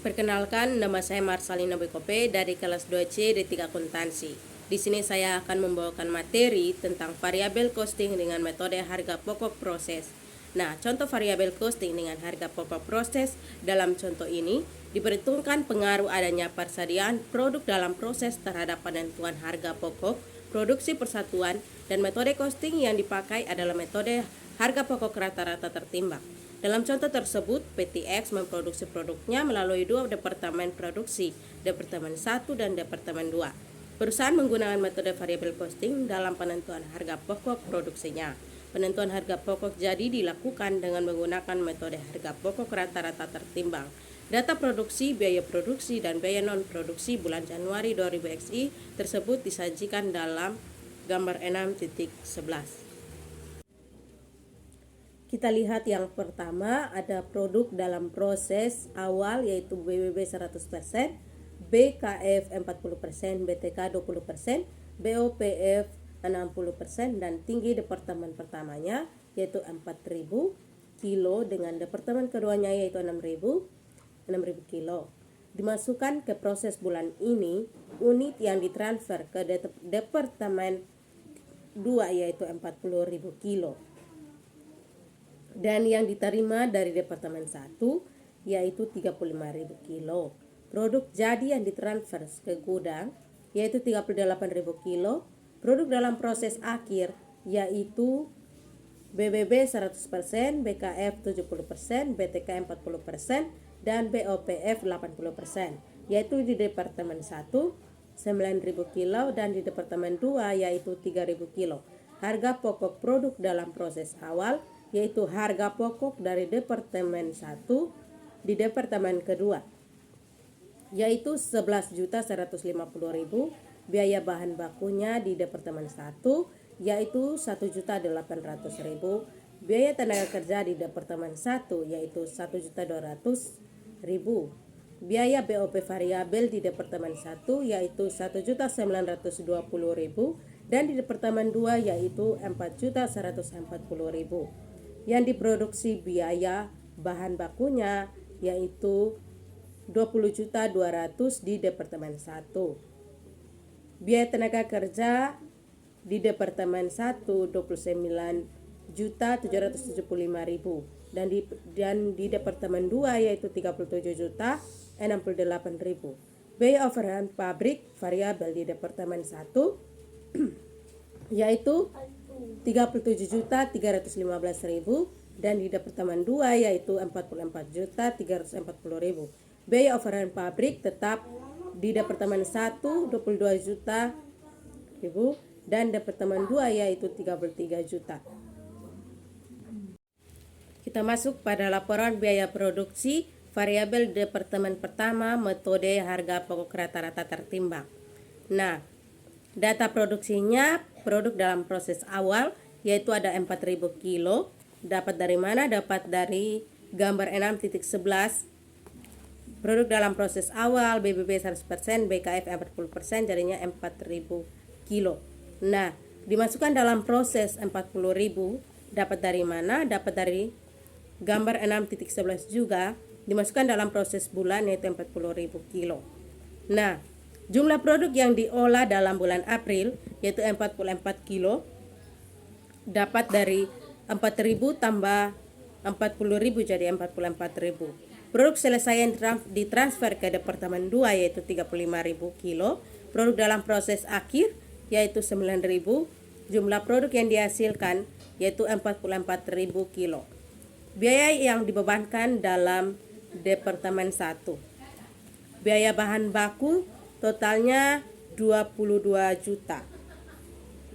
Perkenalkan, nama saya Marsalina Bekope dari kelas 2C D3 Akuntansi. Di sini saya akan membawakan materi tentang variabel costing dengan metode harga pokok proses. Nah, contoh variabel costing dengan harga pokok proses dalam contoh ini diperhitungkan pengaruh adanya persediaan produk dalam proses terhadap penentuan harga pokok, produksi persatuan, dan metode costing yang dipakai adalah metode harga pokok rata-rata tertimbang. Dalam contoh tersebut, PT X memproduksi produknya melalui dua departemen produksi, Departemen 1 dan Departemen 2. Perusahaan menggunakan metode variabel costing dalam penentuan harga pokok produksinya. Penentuan harga pokok jadi dilakukan dengan menggunakan metode harga pokok rata-rata tertimbang. Data produksi, biaya produksi, dan biaya non-produksi bulan Januari 2000 XI tersebut disajikan dalam gambar 6.11. Kita lihat yang pertama, ada produk dalam proses awal yaitu BBB 100%, BKF 40%, BTK 20%, BOPF 60%, dan tinggi departemen pertamanya yaitu 4.000 kilo dengan departemen keduanya yaitu 6.000 kilo. Dimasukkan ke proses bulan ini unit yang ditransfer ke departemen 2 yaitu 40.000 kilo. Dan yang diterima dari Departemen 1 yaitu 35.000 kilo. Produk jadi yang ditransfer ke gudang yaitu 38.000 kilo. Produk dalam proses akhir yaitu BBB 100%, BKF 70%, BTK 40%, dan BOPF 80%, yaitu di Departemen 1 9.000 kilo dan di Departemen 2 yaitu 3.000 kilo. Harga pokok produk dalam proses awal yaitu harga pokok dari Departemen 1 di Departemen kedua yaitu 11.150.000, biaya bahan bakunya di Departemen 1 yaitu 1.800.000, biaya tenaga kerja di Departemen 1 yaitu 1.200.000, biaya BOP variabel di Departemen 1 yaitu 1.920.000 dan di Departemen 2 yaitu 4.140.000. Yang diproduksi biaya bahan bakunya yaitu 20.200.000 di Departemen 1. Biaya tenaga kerja di Departemen 1 29.775.000 dan di Departemen 2 yaitu 37.068.000. Biaya overhead pabrik variabel di Departemen 1 yaitu 37.315.000 dan di Departemen 2 yaitu 44.340.000. Biaya overhead pabrik tetap di Departemen 1 22 juta dan Departemen 2 yaitu 33 juta. Kita masuk pada laporan biaya produksi variabel Departemen pertama metode harga pokok rata-rata tertimbang. Nah, data produksinya produk dalam proses awal yaitu ada 4.000 kilo. Dapat dari mana? Dapat dari gambar 6.11. Produk dalam proses awal BBB 100%, BKF 40%, jadinya 4.000 kilo. Nah, dimasukkan dalam proses 40.000. Dapat dari mana? Dapat dari gambar 6.11 juga. Dimasukkan dalam proses bulan yaitu 40.000 kilo. Nah, jumlah produk yang diolah dalam bulan April yaitu 44 kilo dapat dari 4.000 tambah 40.000 jadi 44.000. Produk selesai yang ditransfer ke Departemen 2 yaitu 35.000 kilo. Produk dalam proses akhir yaitu 9.000. Jumlah produk yang dihasilkan yaitu 44.000 kilo. Biaya yang dibebankan dalam Departemen 1. Biaya bahan baku totalnya 22 juta.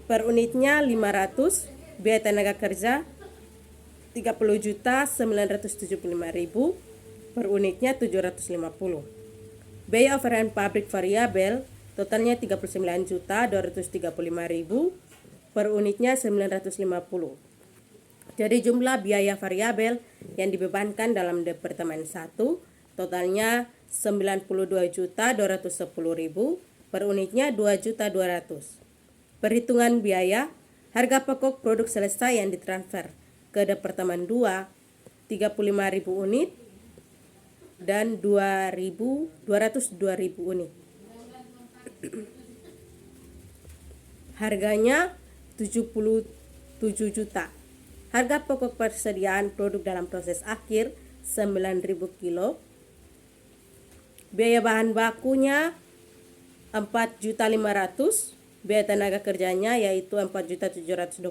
Per unitnya 500, biaya tenaga kerja 30.975.000, per unitnya 750. Biaya overhead pabrik variabel totalnya 39.235.000, per unitnya 950. Jadi jumlah biaya variabel yang dibebankan dalam Departemen 1 totalnya 92.210.000, per unitnya 2.200. Perhitungan biaya harga pokok produk selesai yang ditransfer ke Departemen 2 35.000 unit dan 202.000 unit. Harganya 77 juta. Harga pokok persediaan produk dalam proses akhir 9.000 kilo. Biaya bahan bakunya 4.500.000. Biaya tenaga kerjanya yaitu 4.725.000.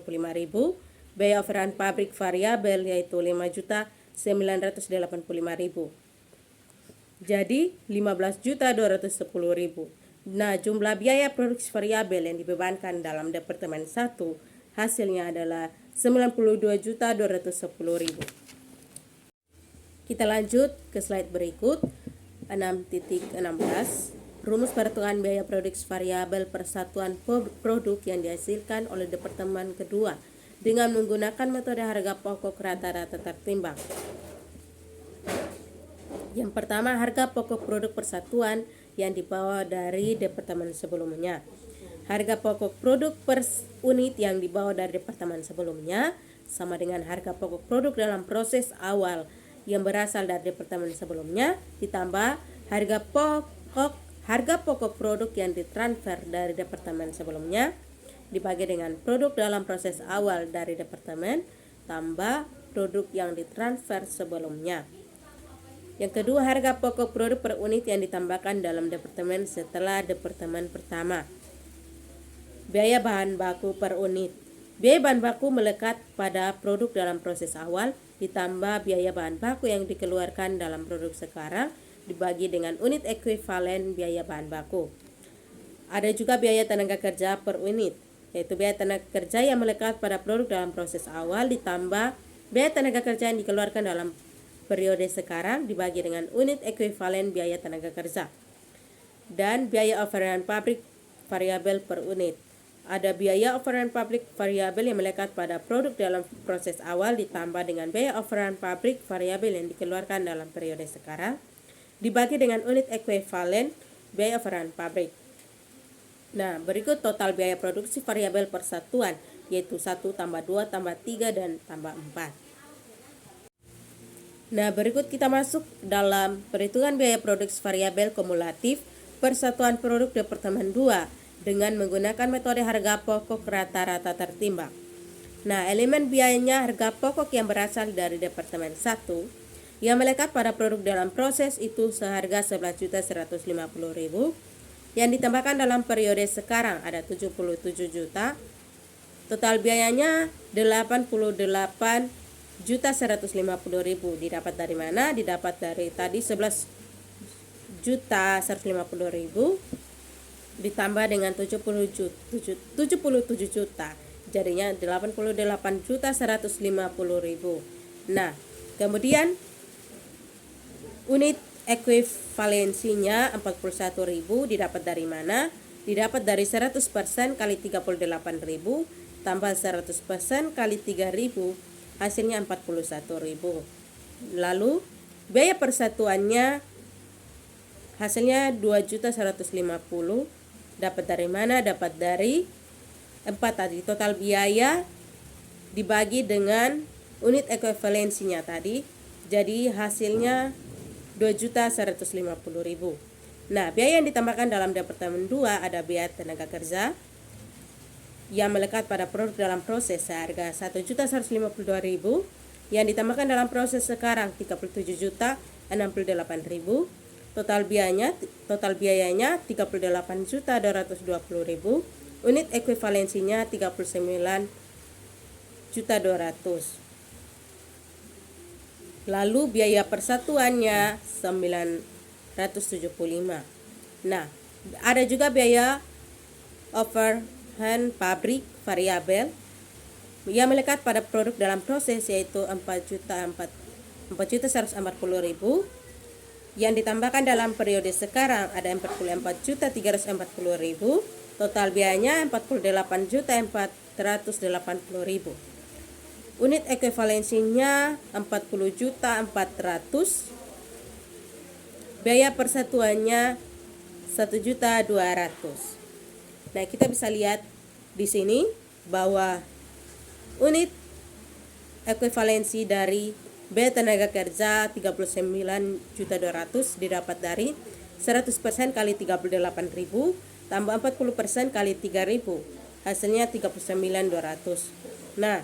Biaya overhead pabrik variabel yaitu 5.985.000. Jadi 15.210.000. Nah, jumlah biaya produksi variabel yang dibebankan dalam Departemen 1 hasilnya adalah 92.210.000. Kita lanjut ke slide berikut 6.16. Rumus perhitungan biaya produksi variabel persatuan produk yang dihasilkan oleh Departemen kedua dengan menggunakan metode harga pokok rata-rata tertimbang. Yang pertama, harga pokok produk persatuan yang dibawa dari Departemen sebelumnya. Harga pokok produk per unit yang dibawa dari Departemen sebelumnya sama dengan harga pokok produk dalam proses awal yang berasal dari Departemen sebelumnya ditambah harga pokok produk yang ditransfer dari Departemen sebelumnya dibagi dengan produk dalam proses awal dari Departemen tambah produk yang ditransfer sebelumnya. Yang kedua, harga pokok produk per unit yang ditambahkan dalam Departemen setelah Departemen pertama. Biaya bahan baku per unit. Biaya bahan baku melekat pada produk dalam proses awal ditambah biaya bahan baku yang dikeluarkan dalam produk sekarang dibagi dengan unit ekuivalen biaya bahan baku. Ada juga biaya tenaga kerja per unit, yaitu biaya tenaga kerja yang melekat pada produk dalam proses awal ditambah biaya tenaga kerja yang dikeluarkan dalam periode sekarang dibagi dengan unit ekuivalen biaya tenaga kerja. Dan biaya overhead pabrik variabel per unit. Ada biaya overhead pabrik variabel yang melekat pada produk dalam proses awal ditambah dengan biaya overhead pabrik variabel yang dikeluarkan dalam periode sekarang dibagi dengan unit ekuivalen biaya overhead pabrik. Nah, berikut total biaya produksi variabel persatuan yaitu 1 tambah 2 tambah 3 dan tambah 4. Nah, berikut kita masuk dalam perhitungan biaya produksi variabel kumulatif persatuan produk Departemen 2 dengan menggunakan metode harga pokok rata-rata tertimbang. Nah, elemen biayanya harga pokok yang berasal dari Departemen 1 yang melekat pada produk dalam proses itu seharga 11.150.000 yang ditambahkan dalam periode sekarang ada 77 juta. Total biayanya 88.150.000. Didapat dari mana? Didapat dari tadi 11.150.000 ditambah dengan 77 juta. Jadinya 88.150.000. Nah, kemudian unit ekuivalensinya 41.000 didapat dari mana? Didapat dari 100% kali 38.000 tambah 100% kali 3.000 hasilnya 41.000. Lalu biaya persatuannya hasilnya 2.150.000. Dapat dari mana? Dapat dari 4 tadi. Total biaya dibagi dengan unit ekuivalensinya tadi. Jadi hasilnya 2.150.000. Nah, biaya yang ditambahkan dalam Departemen 2 ada biaya tenaga kerja yang melekat pada produk dalam proses seharga 1.152.000 yang ditambahkan dalam proses sekarang 37.068.000. Total biayanya 38.220.000. Unit ekuivalensinya 39.200. Lalu biaya persatuannya 975. Nah, ada juga biaya overhead pabrik variabel yang melekat pada produk dalam proses yaitu 4.140.000 yang ditambahkan dalam periode sekarang ada 44.340.000. Total biayanya 48.480.000. Unit ekuivalensinya 40.400.000. Biaya persatuannya 1.200.000. Nah, kita bisa lihat di sini bahwa unit ekuivalensi dari Biaya tenaga kerja 39.200.000 didapat dari 100% kali 38.000 tambah 40% kali 3.000. Hasilnya 39.200. Nah,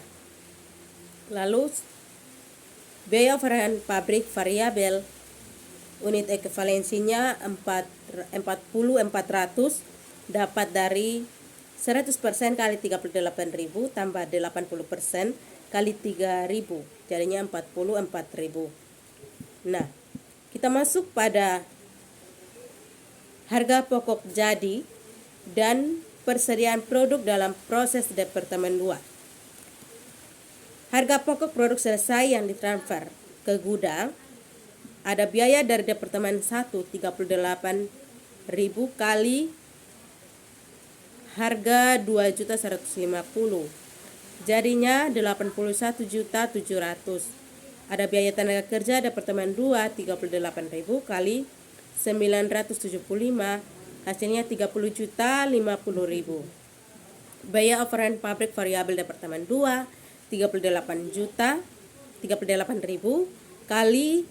lalu biaya overhead pabrik variabel unit ekuivalensinya 40.400 dapat dari 100% kali 38.000 tambah 80% kali 3.000, jadinya 44.000. Nah, kita masuk pada harga pokok jadi dan persediaan produk dalam proses Departemen 2. Harga pokok produk selesai yang ditransfer ke gudang ada biaya dari Departemen 1 38.000 kali harga 2.150, jadinya 81.700. Ada biaya tenaga kerja Departemen 2 38.000 kali 975, hasilnya 30.050.000. Biaya overhead pabrik variabel Departemen 2 38.000 kali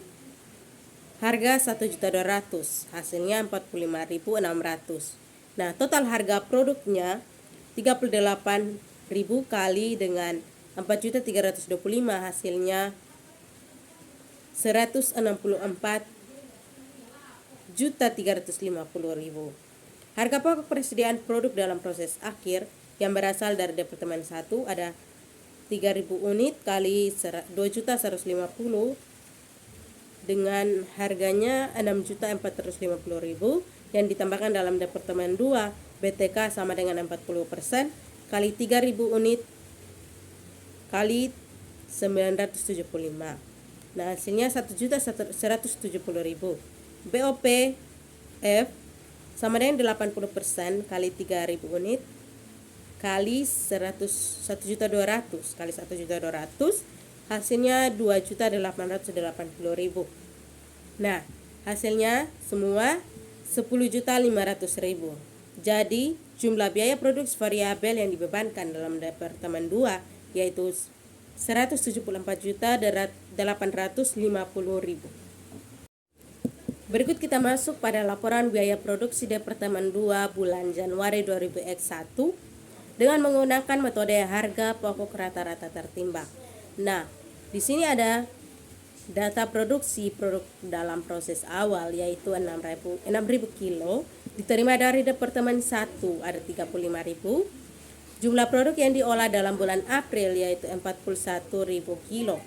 harga 1.200, hasilnya 45.600. Nah, total harga produknya 38.000 kali dengan 4.325, hasilnya 164.350.000. Harga pokok persediaan produk dalam proses akhir yang berasal dari Departemen 1 ada 3.000 unit kali 2.150 dengan harganya 6.450.000 yang ditambahkan dalam Departemen 2 BTK sama dengan 40% kali 3.000 unit kali 975. Nah, hasilnya 1.170.000. BOP F sama dengan 80% kali 3.000 unit kali 1.200 kali 1.200, hasilnya 2.880.000. Nah, hasilnya semua 10.500.000. Jadi jumlah biaya produksi variabel yang dibebankan dalam Departemen 2 yaitu 174.850.000. Berikut kita masuk pada laporan biaya produksi Departemen 2 bulan Januari 2021 dengan menggunakan metode harga pokok rata-rata tertimbang. Nah, di sini ada data produksi produk dalam proses awal yaitu 6.000 kilo diterima dari Departemen 1 ada 35.000. Jumlah produk yang diolah dalam bulan April yaitu 41.000 kilo.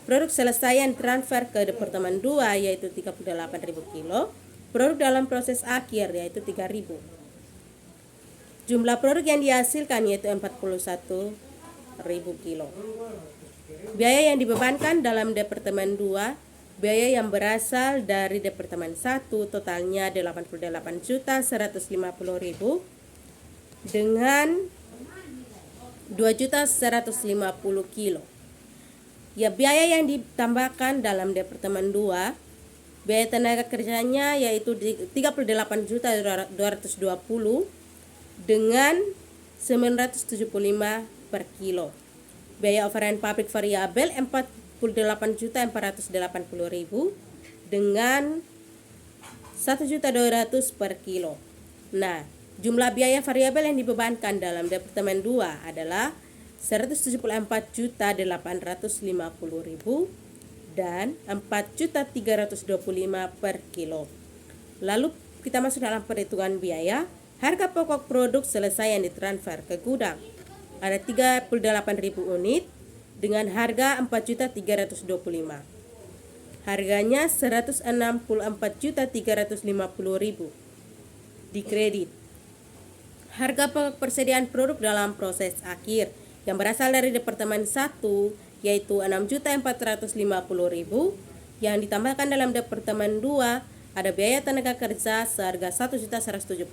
Produk selesai yang transfer ke Departemen 2 yaitu 38.000 kilo. Produk dalam proses akhir yaitu 3.000. Jumlah produk yang dihasilkan yaitu 41.000 kilo. Biaya yang dibebankan dalam Departemen 2, biaya yang berasal dari Departemen 1 totalnya 88.150.000 dengan 2.150 kilo. Ya, biaya yang ditambahkan dalam Departemen 2, biaya tenaga kerjanya yaitu 38.220 dengan 975 per kilo. Biaya overhead pabrik variabel 48.480.000 dengan 1.200 per kilo. Nah, jumlah biaya variabel yang dibebankan dalam Departemen 2 adalah 174.850.000 dan 4.325 per kilo. Lalu kita masuk dalam perhitungan biaya. Harga pokok produk selesai yang ditransfer ke gudang ada 38.000 unit dengan harga 4.325. Harganya 164.350.000 di kredit. Harga pokok persediaan produk dalam proses akhir yang berasal dari Departemen 1 yaitu 6.450.000 yang ditambahkan dalam Departemen 2 ada biaya tenaga kerja seharga 1.170.000,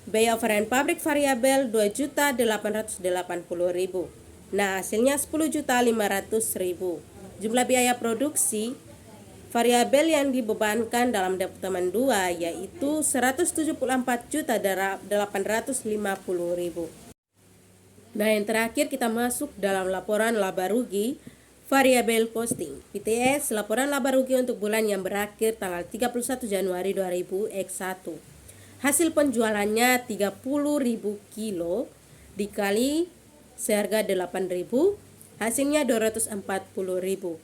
biaya overhead pabrik variabel 2.880.000. Nah, hasilnya 10.500.000. Jumlah biaya produksi variabel yang dibebankan dalam Departemen 2 yaitu 174.850.000. Nah, yang terakhir kita masuk dalam laporan laba rugi Variabel costing PTS laporan laba rugi untuk bulan yang berakhir tanggal 31 Januari 2021. Hasil penjualannya 30.000 kilo dikali seharga 8.000, hasilnya 240.000.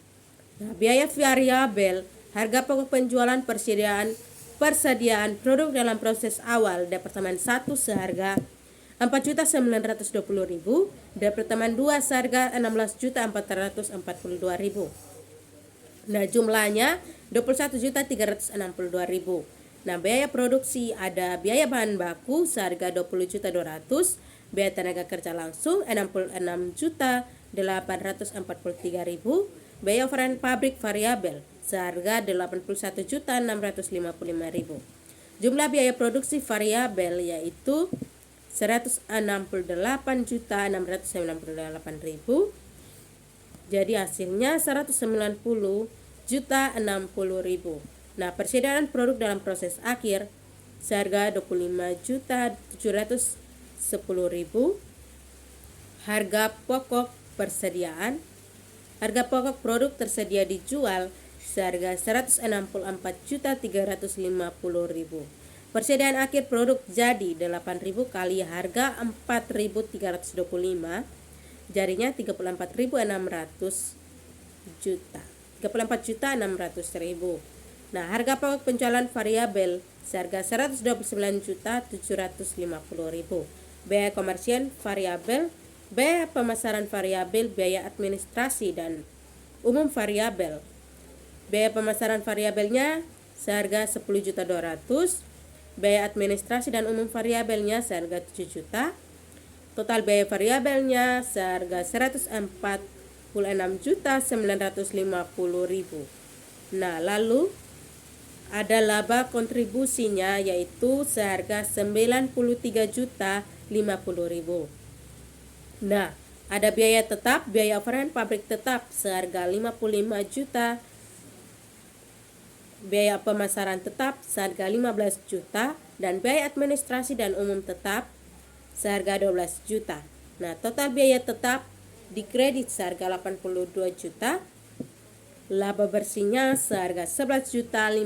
Nah, biaya variabel harga pokok penjualan persediaan produk dalam proses awal Departemen 1 seharga 4.920.000, Departemen 2 seharga 16.442.000. Nah, jumlahnya 21.362.000. Nah, biaya produksi ada biaya bahan baku seharga 20.200, biaya tenaga kerja langsung 66.843.000, biaya overhead pabrik variabel seharga 81.655.000. Jumlah biaya produksi variabel yaitu 168.698.000. Jadi hasilnya 190.060.000. Nah, persediaan produk dalam proses akhir seharga 25.710.000. Harga pokok persediaan, harga pokok produk tersedia dijual seharga 164.350.000. Persediaan akhir produk jadi 8.000 kali harga 4.325, jadinya 34.600 juta. 34.600.000. Nah, harga pokok penjualan variabel seharga 129.750.000. Biaya komersial variabel, biaya pemasaran variabel, biaya administrasi dan umum variabel. Biaya pemasaran variabelnya seharga 10.200.000. Biaya administrasi dan umum variabelnya seharga 7 juta. Total biaya variabelnya seharga 146.950.000. Nah, lalu ada laba kontribusinya yaitu seharga 93.050.000. Nah, ada biaya tetap, biaya overhead pabrik tetap seharga 55 juta. Biaya pemasaran tetap seharga 15 juta dan biaya administrasi dan umum tetap seharga 12 juta. Nah, total biaya tetap dikredit seharga 82 juta. Laba bersihnya seharga 11.050.000.